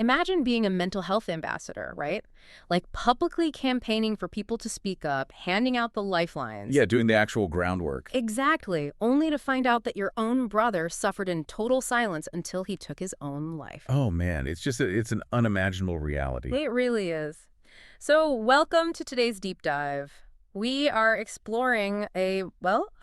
Imagine being a mental health ambassador, right? Like publicly campaigning for people to speak up, handing out the lifelines. Yeah, doing the actual groundwork. Exactly, only to find out that your own brother suffered in total silence until he took his own life. Oh, man, it's an unimaginable reality. It really is. So, welcome to today's deep dive. We are exploring a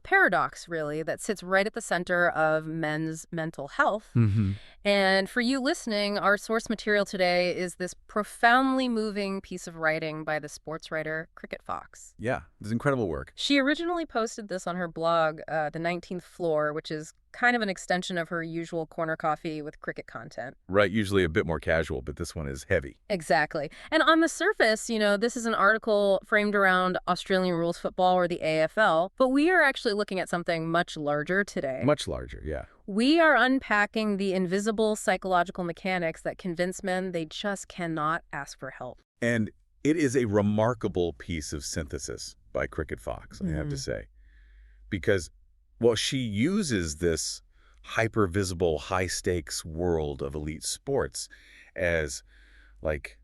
paradox, really, that sits right at the center of men's mental health. Mm-hmm. And for you listening, our source material today is this profoundly moving piece of writing by the sports writer Cricket Fox. Yeah, it's incredible work. She originally posted this on her blog, The 19th Floor, which is kind of an extension of her usual corner coffee with cricket content. Right, usually a bit more casual, but this one is heavy. Exactly. And on the surface, this is an article framed around Australian rules football or the AFL, but we are actually looking at something much larger today. Much larger, yeah. We are unpacking the invisible psychological mechanics that convince men they just cannot ask for help. And it is a remarkable piece of synthesis by Cricket Fox, I have to say. Because, well, she uses this hyper-visible, high-stakes world of elite sports as, like,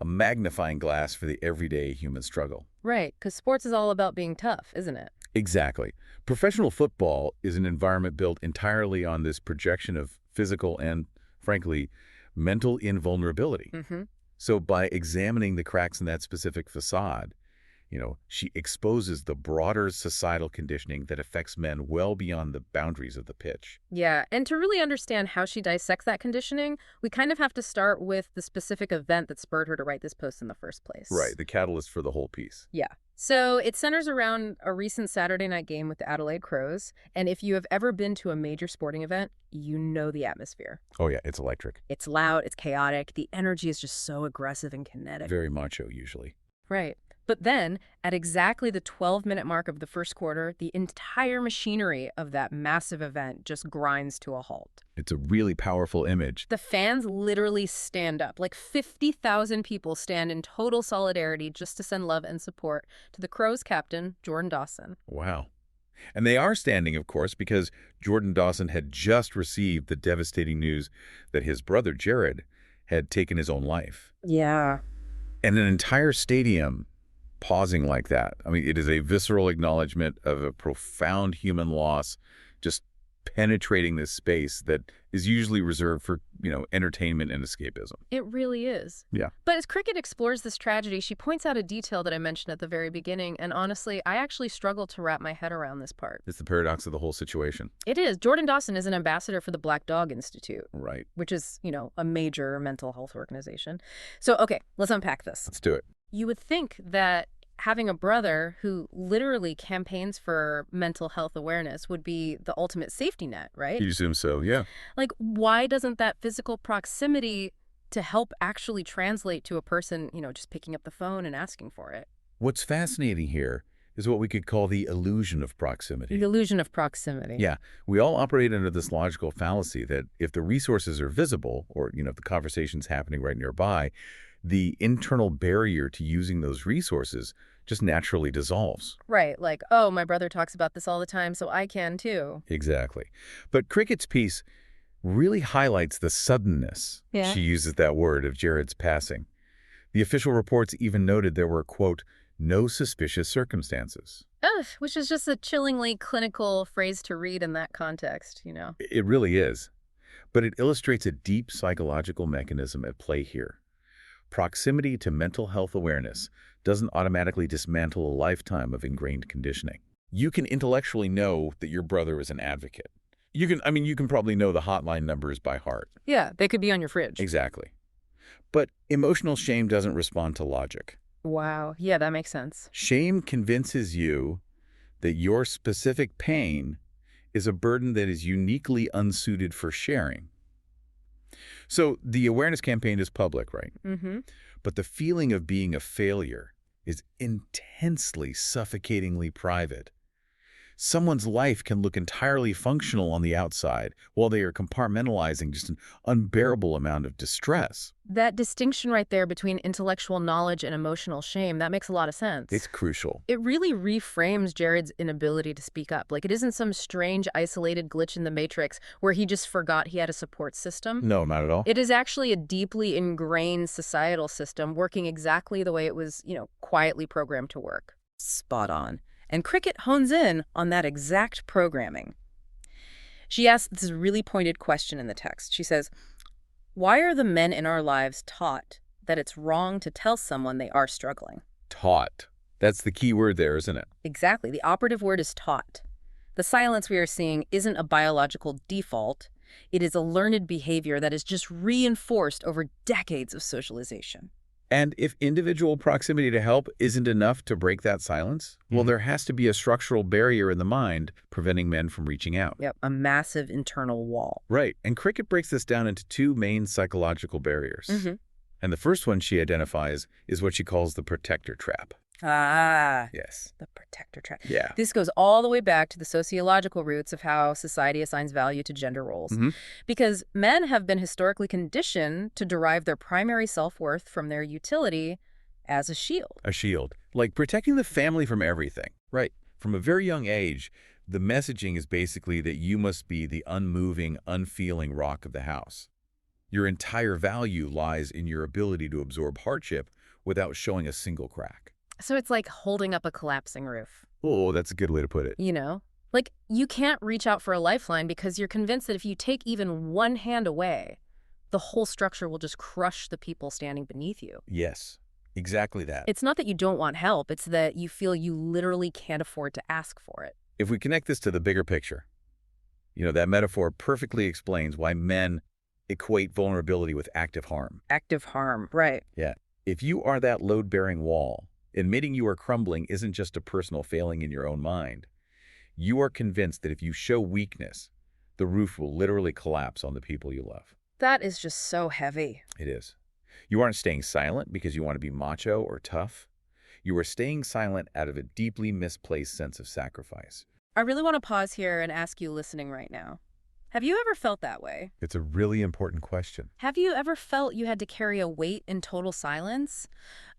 a magnifying glass for the everyday human struggle. Right, because sports is all about being tough, isn't it? Exactly. Professional football is an environment built entirely on this projection of physical and, frankly, mental invulnerability. Mm-hmm. So by examining the cracks in that specific facade, she exposes the broader societal conditioning that affects men well beyond the boundaries of the pitch. Yeah, and to really understand how she dissects that conditioning, we kind of have to start with the specific event that spurred her to write this post in the first place. Right, the catalyst for the whole piece. Yeah. So it centers around a recent Saturday night game with the Adelaide Crows, and if you have ever been to a major sporting event, you know the atmosphere. Oh yeah, it's electric. It's loud, it's chaotic, the energy is just so aggressive and kinetic. Very macho, usually. Right. But then, at exactly the 12-minute mark of the first quarter, the entire machinery of that massive event just grinds to a halt. It's a really powerful image. The fans literally stand up. Like 50,000 people stand in total solidarity just to send love and support to the Crows captain, Jaryd Dawson. Wow. And they are standing, of course, because Jaryd Dawson had just received the devastating news that his brother, Jaryd, had taken his own life. Yeah. And an entire stadium pausing like that. I mean, it is a visceral acknowledgement of a profound human loss, just penetrating this space that is usually reserved for, entertainment and escapism. It really is. Yeah. But as Cricket explores this tragedy, she points out a detail that I mentioned at the very beginning, and honestly, I actually struggle to wrap my head around this part. It's the paradox of the whole situation. It is. Jaryd Dawson is an ambassador for the Black Dog Institute. Right. Which is, a major mental health organization. So, okay, let's unpack this. Let's do it. You would think that having a brother who literally campaigns for mental health awareness would be the ultimate safety net, right? You assume so, yeah. Like, why doesn't that physical proximity to help actually translate to a person, just picking up the phone and asking for it? What's fascinating here is what we could call the illusion of proximity. The illusion of proximity. Yeah. We all operate under this logical fallacy that if the resources are visible or, if the conversation's happening right nearby, the internal barrier to using those resources just naturally dissolves. Right. Like, oh, my brother talks about this all the time, so I can too. Exactly. But Cricket's piece really highlights the suddenness. Yeah. She uses that word of Jaryd's passing. The official reports even noted there were, quote, no suspicious circumstances. Ugh, which is just a chillingly clinical phrase to read in that context, It really is. But it illustrates a deep psychological mechanism at play here. Proximity to mental health awareness doesn't automatically dismantle a lifetime of ingrained conditioning. You can intellectually know that your brother is an advocate. You can probably know the hotline numbers by heart. Yeah, they could be on your fridge. Exactly. But emotional shame doesn't respond to logic. Wow. Yeah, that makes sense. Shame convinces you that your specific pain is a burden that is uniquely unsuited for sharing. So the awareness campaign is public, right? Mm-hmm. But the feeling of being a failure is intensely, suffocatingly private. Someone's life can look entirely functional on the outside while they are compartmentalizing just an unbearable amount of distress. That distinction right there between intellectual knowledge and emotional shame, that makes a lot of It's sense. crucial. It really reframes Jaryd's inability to speak up. Like, it isn't some strange, isolated glitch in the matrix where he just forgot he had a support system. No, not at all. It is actually a deeply ingrained societal system working exactly the way it was, quietly programmed to work. Spot on. And Cricket hones in on that exact programming. She asks this really pointed question in the text. She says, why are the men in our lives taught that it's wrong to tell someone they are struggling? Taught. That's the key word there, isn't it? Exactly. The operative word is taught. The silence we are seeing isn't a biological default. It is a learned behavior that is just reinforced over decades of socialization. And if individual proximity to help isn't enough to break that silence, well, there has to be a structural barrier in the mind preventing men from reaching out. Yep, a massive internal wall. Right. And Cricket breaks this down into two main psychological barriers. And the first one she identifies is what she calls the protector trap. Ah, Yes. the protector trap. Yeah. This goes all the way back to the sociological roots of how society assigns value to gender roles. Because men have been historically conditioned to derive their primary self-worth from their utility as a shield. A shield. Like protecting the family from everything. Right. From a very young age, the messaging is basically that you must be the unmoving, unfeeling rock of the house. Your entire value lies in your ability to absorb hardship without showing a single crack. So it's like holding up a collapsing roof. Oh, that's a good way to put it. Like, you can't reach out for a lifeline because you're convinced that if you take even one hand away, the whole structure will just crush the people standing beneath you. Yes, exactly that. It's not that you don't want help, it's that you feel you literally can't afford to ask for it. If we connect this to the bigger picture, that metaphor perfectly explains why men equate vulnerability with active harm. Active harm, right. Yeah. If you are that load-bearing wall, admitting you are crumbling isn't just a personal failing in your own mind. You are convinced that if you show weakness, the roof will literally collapse on the people you love. That is just so heavy. It is. You aren't staying silent because you want to be macho or tough. You are staying silent out of a deeply misplaced sense of sacrifice. I really want to pause here and ask you listening right now. Have you ever felt that way? It's a really important question. Have you ever felt you had to carry a weight in total silence,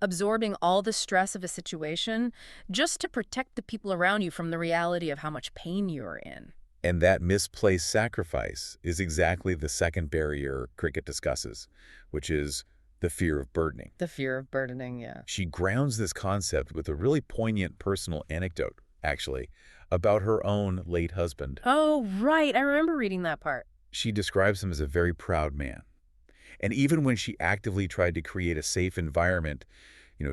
absorbing all the stress of a situation just to protect the people around you from the reality of how much pain you're in? And that misplaced sacrifice is exactly the second barrier Cricket discusses, which is the fear of burdening. The fear of burdening, yeah. She grounds this concept with a really poignant personal anecdote, actually, about her own late husband. Oh, right. I remember reading that part. She describes him as a very proud man. And even when she actively tried to create a safe environment,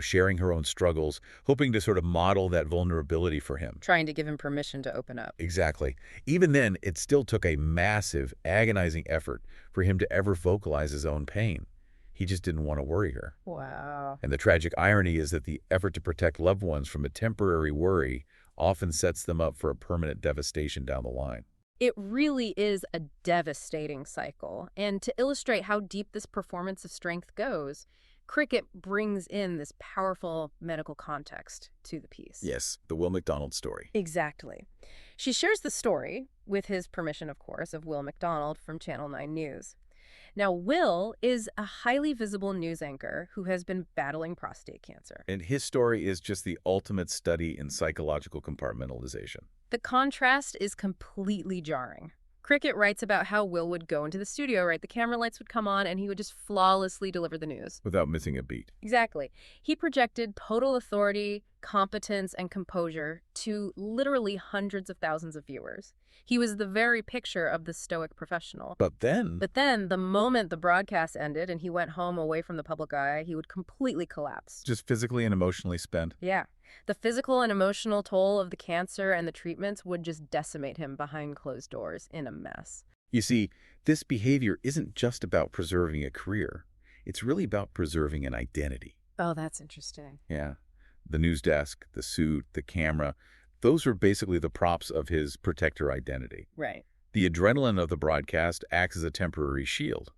sharing her own struggles, hoping to sort of model that vulnerability for him. Trying to give him permission to open up. Exactly. Even then, it still took a massive, agonizing effort for him to ever vocalize his own pain. He just didn't want to worry her. Wow. And the tragic irony is that the effort to protect loved ones from a temporary worry often sets them up for a permanent devastation down the line. It really is a devastating cycle. And to illustrate how deep this performance of strength goes, Cricket brings in this powerful medical context to the piece. Yes, the Will McDonald story. Exactly. She shares the story, with his permission, of course, of Will McDonald from Channel 9 News. Now, Will is a highly visible news anchor who has been battling prostate cancer. And his story is just the ultimate study in psychological compartmentalization. The contrast is completely jarring. Cricket writes about how Will would go into the studio, right? The camera lights would come on and he would just flawlessly deliver the news. Without missing a beat. Exactly. He projected total authority, competence, and composure to literally hundreds of thousands of viewers. He was the very picture of the stoic professional. But then, the moment the broadcast ended and he went home away from the public eye, he would completely collapse. just physically and emotionally spent. Yeah. The physical and emotional toll of the cancer and the treatments would just decimate him behind closed doors in a mess. You see, this behavior isn't just about preserving a career. It's really about preserving an identity. Oh, that's interesting. Yeah. The news desk, the suit, the camera, those were basically the props of his protector identity. Right. The adrenaline of the broadcast acts as a temporary shield.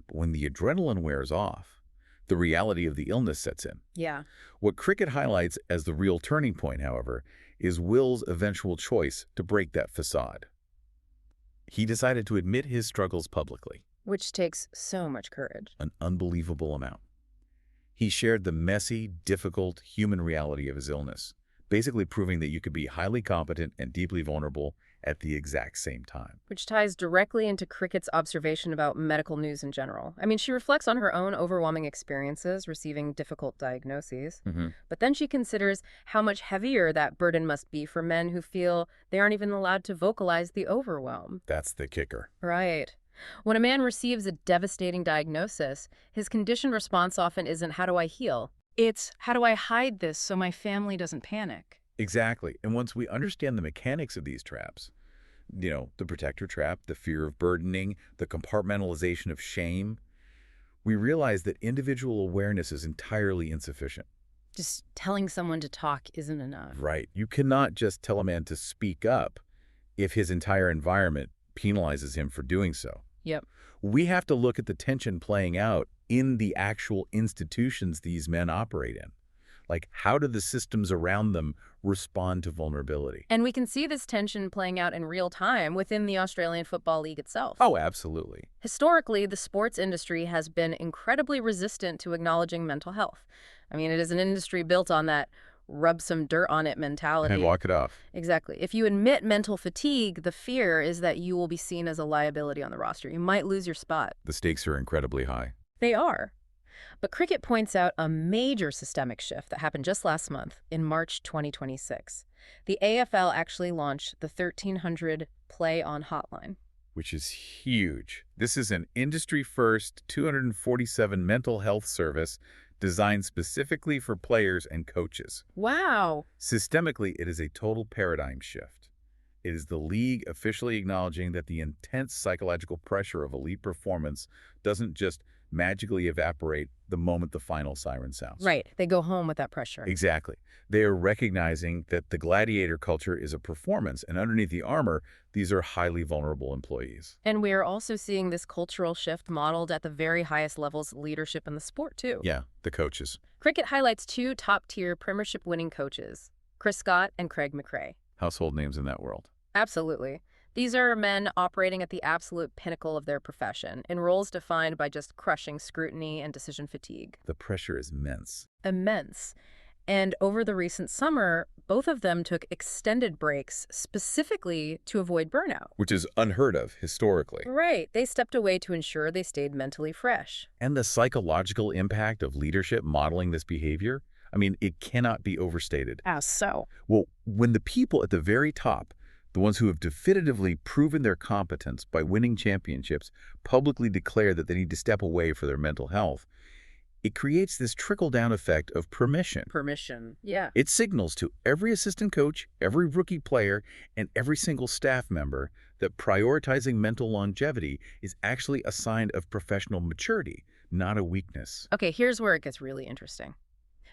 But when the adrenaline wears off, The reality of the illness sets in. Yeah. What Cricket highlights as the real turning point, however, is Will's eventual choice to break that facade. He decided to admit his struggles publicly. Which takes so much courage. An unbelievable amount. He shared the messy, difficult human reality of his illness, basically proving that you could be highly competent and deeply vulnerable at the exact same time. Which ties directly into Cricket's observation about medical news in general. I mean, she reflects on her own overwhelming experiences receiving difficult diagnoses, but then she considers how much heavier that burden must be for men who feel they aren't even allowed to vocalize the overwhelm. That's the kicker. Right. When a man receives a devastating diagnosis, his conditioned response often isn't, how do I heal? It's, how do I hide this so my family doesn't panic? Exactly. And once we understand the mechanics of these traps, the protector trap, the fear of burdening, the compartmentalization of shame, we realize that individual awareness is entirely insufficient. Just telling someone to talk isn't enough. Right. You cannot just tell a man to speak up if his entire environment penalizes him for doing so. Yep. We have to look at the tension playing out in the actual institutions these men operate in. Like, how do the systems around them respond to vulnerability? And we can see this tension playing out in real time within the Australian Football League itself. Oh, absolutely. Historically, the sports industry has been incredibly resistant to acknowledging mental health. I mean, it is an industry built on that rub some dirt on it mentality. And walk it off. Exactly. If you admit mental fatigue, the fear is that you will be seen as a liability on the roster. You might lose your spot. The stakes are incredibly high. They are. But Cricket points out a major systemic shift that happened just last month, in March 2026. The AFL actually launched the 1300 play-on hotline. Which is huge. This is an industry-first 247 mental health service designed specifically for players and coaches. Wow. Systemically, it is a total paradigm shift. It is the league officially acknowledging that the intense psychological pressure of elite performance doesn't just magically evaporate the moment the final siren sounds. Right. They go home with that pressure. Exactly. They are recognizing that the gladiator culture is a performance, and underneath the armor, these are highly vulnerable employees. And we are also seeing this cultural shift modeled at the very highest levels of leadership in the sport, too. Yeah, the coaches. Cricket highlights two top-tier premiership-winning coaches, Chris Scott and Craig McRae. Household names in that world. Absolutely. These are men operating at the absolute pinnacle of their profession, in roles defined by just crushing scrutiny and decision fatigue. The pressure is immense. Immense. And over the recent summer, both of them took extended breaks specifically to avoid burnout. Which is unheard of historically. Right. They stepped away to ensure they stayed mentally fresh. And the psychological impact of leadership modeling this behavior, I mean, it cannot be overstated. How so? Well, when the people at the very top, the ones who have definitively proven their competence by winning championships, publicly declare that they need to step away for their mental health, it creates this trickle-down effect of permission. Permission, yeah. It signals to every assistant coach, every rookie player, and every single staff member that prioritizing mental longevity is actually a sign of professional maturity, not a weakness. Okay, here's where it gets really interesting.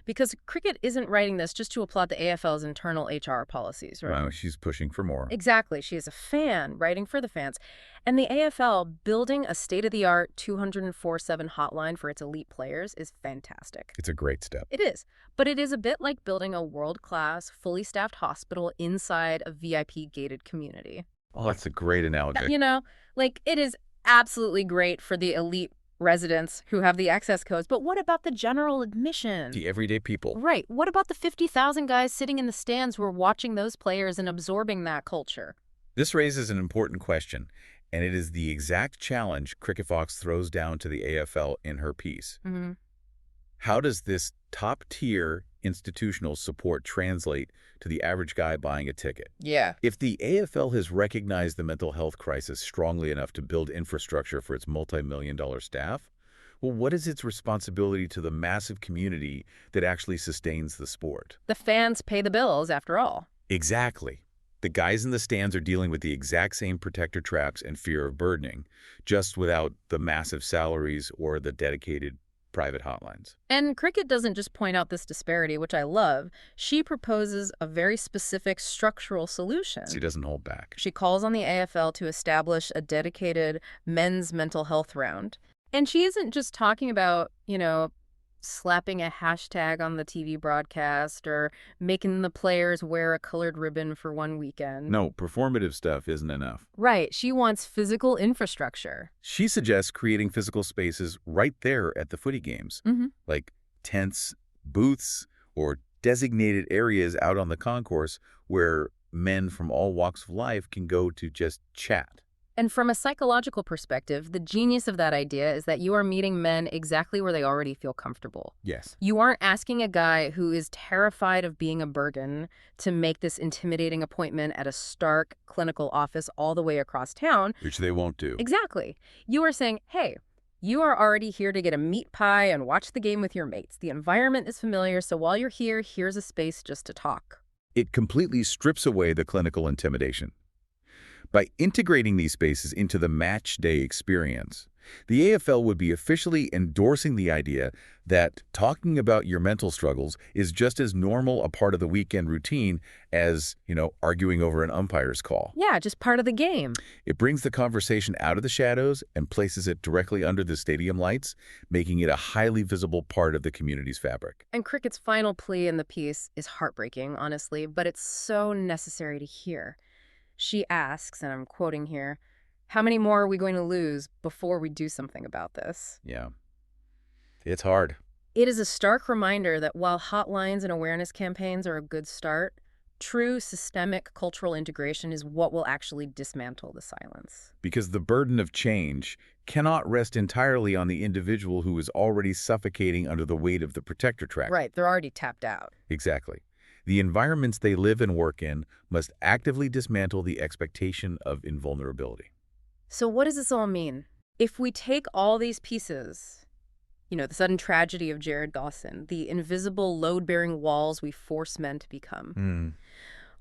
Because Cricket isn't writing this just to applaud the AFL's internal HR policies, right? Wow, she's pushing for more. Exactly. She is a fan, writing for the fans. And the AFL building a state-of-the-art 204/7 hotline for its elite players is fantastic. It's a great step. It is. But it is a bit like building a world-class, fully staffed hospital inside a VIP-gated community. Oh, that's a great analogy. You know, like, it is absolutely great for the elite residents who have the access codes, but what about the general admission? The everyday people. Right. What about the 50,000 guys sitting in the stands who are watching those players and absorbing that culture? This raises an important question, and it is the exact challenge Cricket Fox throws down to the AFL in her piece. How does this top-tier institutional support translate to the average guy buying a ticket? Yeah. If the AFL has recognized the mental health crisis strongly enough to build infrastructure for its multi-million-dollar staff, well, what is its responsibility to the massive community that actually sustains the sport? The fans pay the bills, after all. Exactly. The guys in the stands are dealing with the exact same protector traps and fear of burdening, just without the massive salaries or the dedicated private hotlines. And Cricket doesn't just point out this disparity, which I love. She proposes a very specific structural solution. She doesn't hold back. She calls on the AFL to establish a dedicated men's mental health round. And she isn't just talking about, slapping a hashtag on the TV broadcast or making the players wear a colored ribbon for one weekend. No, performative stuff isn't enough. Right, she wants physical infrastructure. She suggests creating physical spaces right there at the footy games, like tents, booths, or designated areas out on the concourse where men from all walks of life can go to just chat. And from a psychological perspective, the genius of that idea is that you are meeting men exactly where they already feel comfortable. Yes. You aren't asking a guy who is terrified of being a burden to make this intimidating appointment at a stark clinical office all the way across town. Which they won't do. Exactly. You are saying, hey, you are already here to get a meat pie and watch the game with your mates. The environment is familiar, so while you're here, here's a space just to talk. It completely strips away the clinical intimidation. By integrating these spaces into the match day experience, the AFL would be officially endorsing the idea that talking about your mental struggles is just as normal a part of the weekend routine as, arguing over an umpire's call. Yeah, just part of the game. It brings the conversation out of the shadows and places it directly under the stadium lights, making it a highly visible part of the community's fabric. And Cricket's final plea in the piece is heartbreaking, honestly, but it's so necessary to hear. She asks, and I'm quoting here, "How many more are we going to lose before we do something about this?" Yeah. It's hard. It is a stark reminder that while hotlines and awareness campaigns are a good start, true systemic cultural integration is what will actually dismantle the silence. Because the burden of change cannot rest entirely on the individual who is already suffocating under the weight of the protector track. Right, they're already tapped out. Exactly. The environments they live and work in must actively dismantle the expectation of invulnerability. So what does this all mean? If we take all these pieces, the sudden tragedy of Jaryd Dawson, the invisible load-bearing walls we force men to become,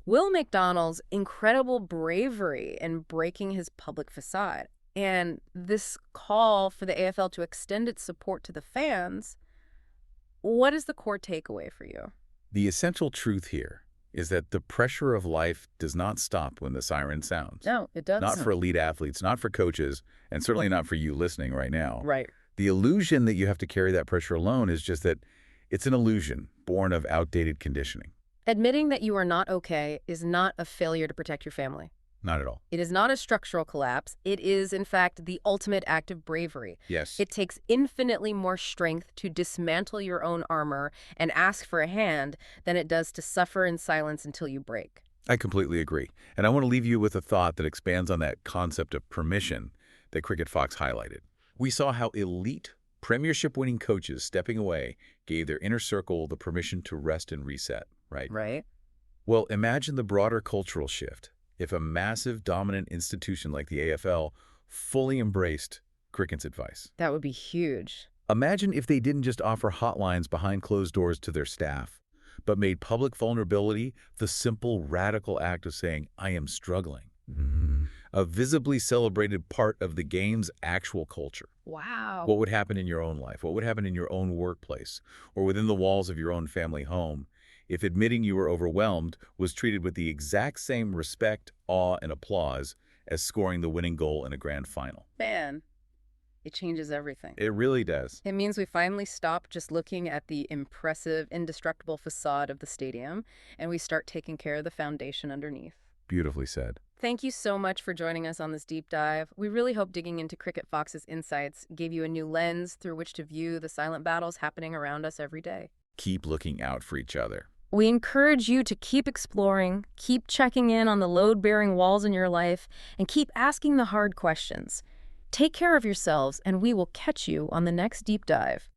Will McDonald's incredible bravery in breaking his public facade, and this call for the AFL to extend its support to the fans, what is the core takeaway for you? The essential truth here is that the pressure of life does not stop when the siren sounds. No, it doesn't. Not for elite athletes, not for coaches, and certainly not for you listening right now. Right. The illusion that you have to carry that pressure alone is just that it's an illusion born of outdated conditioning. Admitting that you are not okay is not a failure to protect your family. Not at all. It is not a structural collapse. It is, in fact, the ultimate act of bravery. Yes. It takes infinitely more strength to dismantle your own armor and ask for a hand than it does to suffer in silence until you break. I completely agree. And I want to leave you with a thought that expands on that concept of permission that Cricket Fox highlighted. We saw how elite, premiership-winning coaches stepping away gave their inner circle the permission to rest and reset, right? Right. Well, imagine the broader cultural shift if a massive, dominant institution like the AFL fully embraced Cricket's advice. That would be huge. Imagine if they didn't just offer hotlines behind closed doors to their staff, but made public vulnerability the simple, radical act of saying, I am struggling. A visibly celebrated part of the game's actual culture. Wow. What would happen in your own life? What would happen in your own workplace or within the walls of your own family home if admitting you were overwhelmed was treated with the exact same respect, awe, and applause as scoring the winning goal in a grand final? Man, it changes everything. It really does. It means we finally stop just looking at the impressive, indestructible facade of the stadium, and we start taking care of the foundation underneath. Beautifully said. Thank you so much for joining us on this deep dive. We really hope digging into Cricket Fox's insights gave you a new lens through which to view the silent battles happening around us every day. Keep looking out for each other. We encourage you to keep exploring, keep checking in on the load-bearing walls in your life, and keep asking the hard questions. Take care of yourselves, and we will catch you on the next deep dive.